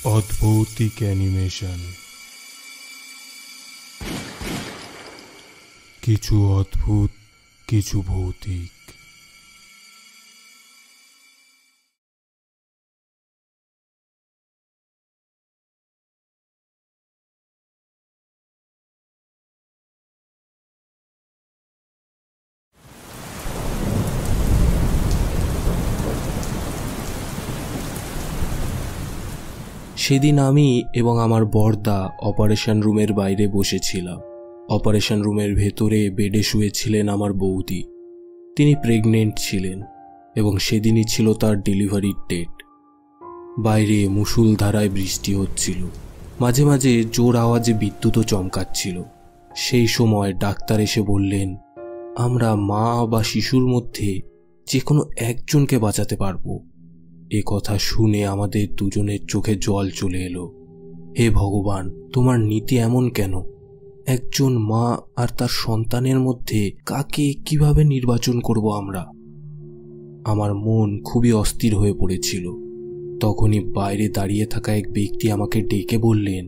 অদ্ভৌতিক animation. কিছু অদ্ভুত, কিছু ভৌতিক। সেদিন আমি এবং আমার বড়দা অপারেশন রুমের বাইরে বসেছিলাম। অপারেশন রুমের ভেতরে বেডে শুয়েছিলেন আমার বৌদি। তিনি প্রেগনেন্ট ছিলেন এবং সেদিনই ছিল তার ডেলিভারির ডেট। বাইরে মুষলধারায় বৃষ্টি হচ্ছিল, মাঝে মাঝে জোর আওয়াজে বিদ্যুৎও চমকাচ্ছিল। সেই সময় ডাক্তার এসে বললেন, আমরা মা বা শিশুর মধ্যে যে কোনো একজনকে বাঁচাতে পারবো। এ কথা শুনে আমাদের দুজনের চোখে জল চলে এলো। হে ভগবান, তোমার নীতি এমন কেন? একজন মা আর তার সন্তানের মধ্যে কাকে কিভাবে নির্বাচন করব আমরা? আমার মন খুবই অস্থির হয়ে পড়েছিল। তখনই বাইরে দাঁড়িয়ে থাকা এক ব্যক্তি আমাকে ডেকে বললেন,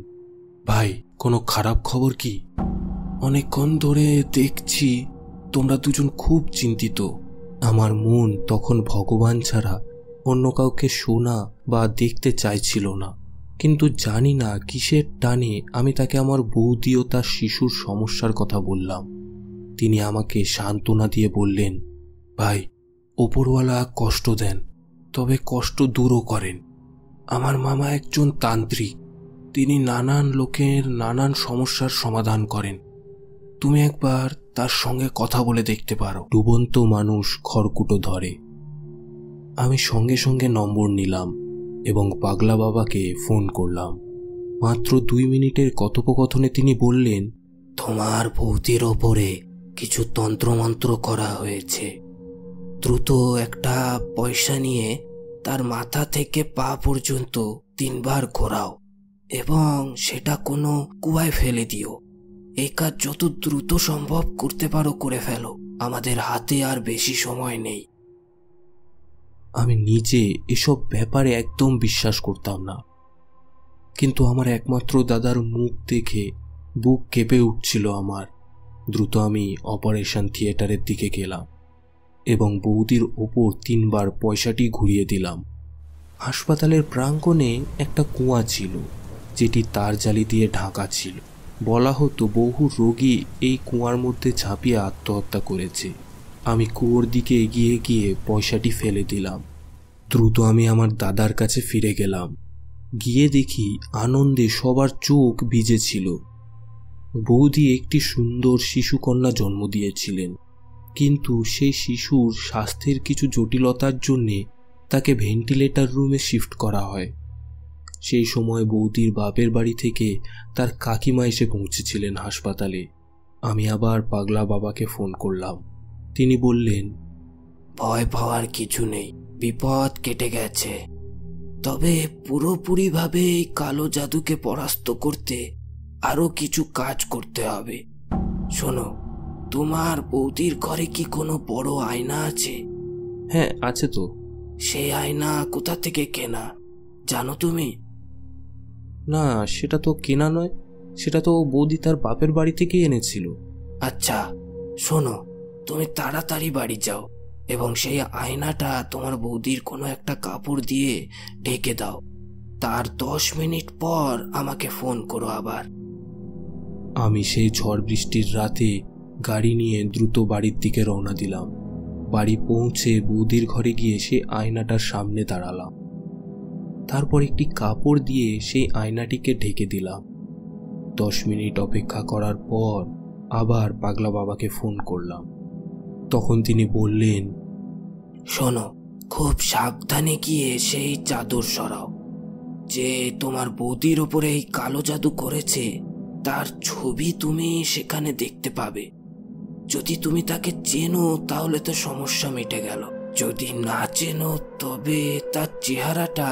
ভাই, কোনো খারাপ খবর কি? অনেকক্ষণ ধরে দেখছি তোমরা দুজন খুব চিন্তিত। আমার মন তখন ভগবান ছাড়া অন্য কাউকে শোনা বা দেখতে চাইছিল না, কিন্তু জানি না কিসের টানে আমি তাকে আমার বৌদি ও তার শিশুর সমস্যার কথা বললাম। তিনি আমাকে সান্ত্বনা দিয়ে বললেন, ভাই, ওপরওয়ালা কষ্ট দেন, তবে কষ্ট দূরও করেন। আমার মামা একজন তান্ত্রিক, তিনি নানান লোকের নানান সমস্যার সমাধান করেন। তুমি একবার তার সঙ্গে কথা বলে দেখতে পারো। ডুবন্ত মানুষ খড়কুটো ধরে। আমি সঙ্গে সঙ্গে নম্বর নিলাম এবং পাগলা বাবাকে ফোন করলাম। মাত্র 2 মিনিটের কথোপকথনে তিনি বললেন, তোমার বৌদির ওপরে কিছু তন্ত্রমন্ত্র করা হয়েছে। দ্রুত একটা পয়সা নিয়ে তার মাথা থেকে পা পর্যন্ত 3 বার ঘোরাও এবং সেটা কোনো কুয়ায় ফেলে দিও। এই কাজ যত দ্রুত সম্ভব করতে পারো করে ফেলো, আমাদের হাতে আর বেশি সময় নেই। আমি নিজে এসব ব্যাপারে একদম বিশ্বাস করতাম না, কিন্তু আমার একমাত্র দাদার মুখ দেখে বুক কেঁপে উঠছিল আমার। দ্রুত আমি অপারেশন থিয়েটারের দিকে গেলাম এবং বৌদির ওপর 3 বার পয়সাটি ঘুরিয়ে দিলাম। হাসপাতালের প্রাঙ্গণে একটা কুয়া ছিল, যেটি তার জালি দিয়ে ঢাকা ছিল। বলা হতো বহু রোগী এই কুয়ার মধ্যে ঝাঁপিয়ে আত্মহত্যা করেছে। আমি কুয়োর দিকে এগিয়ে গিয়ে পয়সাটি ফেলে দিলাম। দ্রুত আমি আমার দাদার কাছে ফিরে গেলাম। গিয়ে দেখি আনন্দে সবার চোখ ভিজেছিল। বৌদি একটি সুন্দর শিশুকন্যা জন্ম দিয়েছিলেন, কিন্তু সেই শিশুর স্বাস্থ্যের কিছু জটিলতার জন্যে তাকে ভেন্টিলেটর রুমে শিফট করা হয়। সেই সময় বৌদির বাপের বাড়ি থেকে তার কাকিমা এসে পৌঁছেছিলেন হাসপাতালে। আমি আবার পাগলা বাবাকে ফোন করলাম। তিনি বললেন, ভয় পাওয়ার কিছু নেই, বিপদ কেটে গেছে। তবে পুরোপুরিভাবে এই কালো জাদুকে পরাস্ত করতে আরো কিছু কাজ করতে হবে। শোনো, তোমার বৌদির ঘরে কি কোনো বড় আয়না আছে? হ্যাঁ, আছে তো। সেই আয়না কোথা থেকে কেনা জানো তুমি? না, সেটা তো কেনা নয়, সেটা তো বৌদি তার বাপের বাড়ি থেকে এনেছিল। আচ্ছা শোনো, তুমি তাড়াতাড়ি বাড়ি যাও এবং সেই আয়নাটা তোমার বৌদির কোনো একটা কাপড় দিয়ে ঢেকে দাও। তার 10 মিনিট পর আমাকে ফোন করো আবার। আমি সেই ঝড় বৃষ্টির রাতে গাড়ি নিয়ে দ্রুত বাড়ির দিকে রওনা দিলাম। বাড়ি পৌঁছে বৌদির ঘরে গিয়ে সেই আয়নাটার সামনে দাঁড়ালাম। তারপর একটি কাপড় দিয়ে সেই আয়নাটিকে ঢেকে দিলাম। 10 মিনিট অপেক্ষা করার পর আবার পাগলা বাবাকে ফোন করলাম। তখন তিনি বললেন, শোনো, খুব সাবধানে গিয়ে সেই চাদর সরাও। যে তোমার বৌদির ওপরে এই কালো জাদু করেছে তার ছবি তুমি সেখানে দেখতে পাবে। যদি তুমি তাকে চেনো তাহলে তো সমস্যা মিটে গেল, যদি না চেনো তবে তার চেহারাটা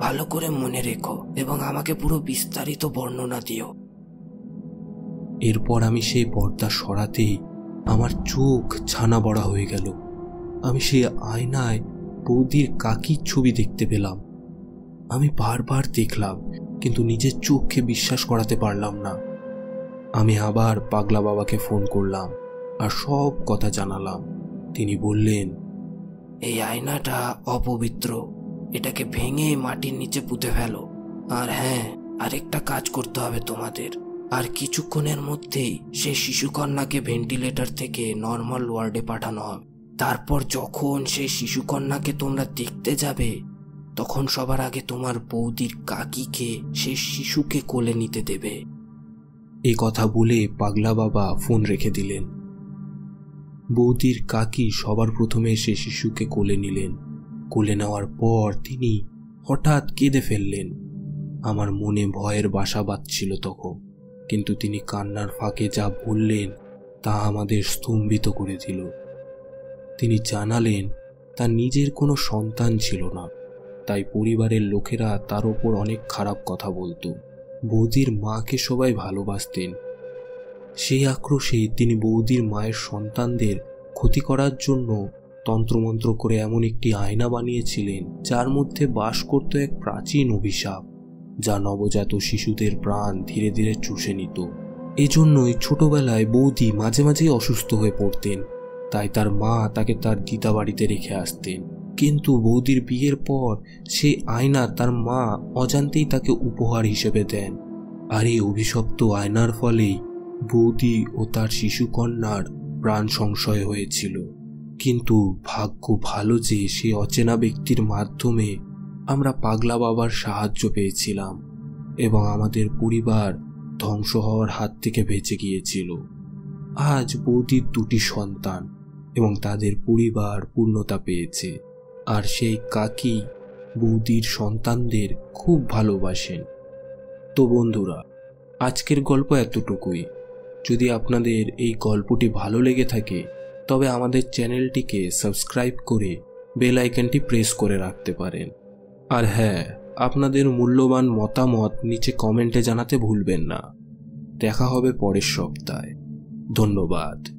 ভালো করে মনে রেখো এবং আমাকে পুরো বিস্তারিত বর্ণনা দিও। এরপর আমি সেই পর্দা সরাতেই আমার চোখ ছানা বড়া হয়ে গেল। আমি সেই আয়নায় বৌদির কাকির ছবি দেখতে পেলাম। আমি বারবার দেখলাম, কিন্তু নিজের চোখকে বিশ্বাস করাতে পারলাম না। আমি আবার পাগলা বাবাকে ফোন করলাম আর সব কথা জানালাম। তিনি বললেন, এই আয়নাটা অপবিত্র, এটাকে ভেঙে মাটির নিচে পুঁতে ফেলো। আর হ্যাঁ, আরেকটা কাজ করতে হবে তোমাদের। আর কিছুক্ষণের মধ্যেই সেই শিশুকন্যাকে ভেন্টিলেটর থেকে নর্মাল ওয়ার্ডে পাঠানো হবে। তারপর যখন সেই শিশুকন্যাকে তোমরা দেখতে যাবে, তখন সবার আগে তোমার বৌদির কাকিকে সেই শিশুকে কোলে নিতে দেবে। এই কথা বলে পাগলা বাবা ফোন রেখে দিলেন। বৌদির কাকি সবার প্রথমে সে শিশুকে কোলে নিলেন। কোলে নেওয়ার পর তিনি হঠাৎ কেঁদে ফেললেন। আমার মনে ভয়ের বাসা বাঁধছিল তখন, কিন্তু তিনি কান্নার ফাঁকে যা বললেন তা আমাদের স্তম্ভিত করে দিল। তিনি জানালেন তার নিজের কোনো সন্তান ছিল না, তাই পরিবারের লোকেরা তার ওপর অনেক খারাপ কথা বলতো। বৌদির মাকে সবাই ভালোবাসতেন। সেই আক্রোশে তিনি বৌদির মায়ের সন্তানদের ক্ষতি করার জন্য তন্ত্রমন্ত্র করে এমন একটি আয়না বানিয়েছিলেন যার মধ্যে বাস করত এক প্রাচীন অভিশাপ, যা নবজাত শিশুদের প্রাণ ধীরে ধীরে চুষে নিত। এজন্যই ছোটবেলায় বৌদি মাঝে মাঝেই অসুস্থ হয়ে পড়তেন, তাই তার মা তাকে তার দিদা বাড়িতে রেখে আসতেন। কিন্তু বৌদির বিয়ের পর সেই আয়না তার মা অজান্তেই তাকে উপহার হিসেবে দেন। আর এই অভিশপ্ত আয়নার ফলেই বৌদি ও তার শিশুকন্যার প্রাণ সংশয় হয়েছিল। কিন্তু ভাগ্য ভালো যে সেই অচেনা ব্যক্তির মাধ্যমে আমরা পাগলা বাবার সাহায্য পেয়েছিলাম এবং আমাদের পরিবার ধ্বংস হওয়ার হাত থেকে বেঁচে গিয়েছিল। আজ বৌদির 2টি সন্তান এবং তাদের পরিবার পূর্ণতা পেয়েছে। আর সেই কাকি বৌদির সন্তানদের খুব ভালোবাসেন। তো বন্ধুরা, আজকের গল্প এতটুকুই। যদি আপনাদের এই গল্পটি ভালো লেগে থাকে তবে আমাদের চ্যানেলটিকে সাবস্ক্রাইব করে বেল আইকনটি প্রেস করে রাখতে পারেন। আর হ্যাঁ, আপনাদের মূল্যবান মতামত নিচে কমেন্টে জানাতে ভুলবেন না। দেখা হবে পরের সপ্তাহে। ধন্যবাদ।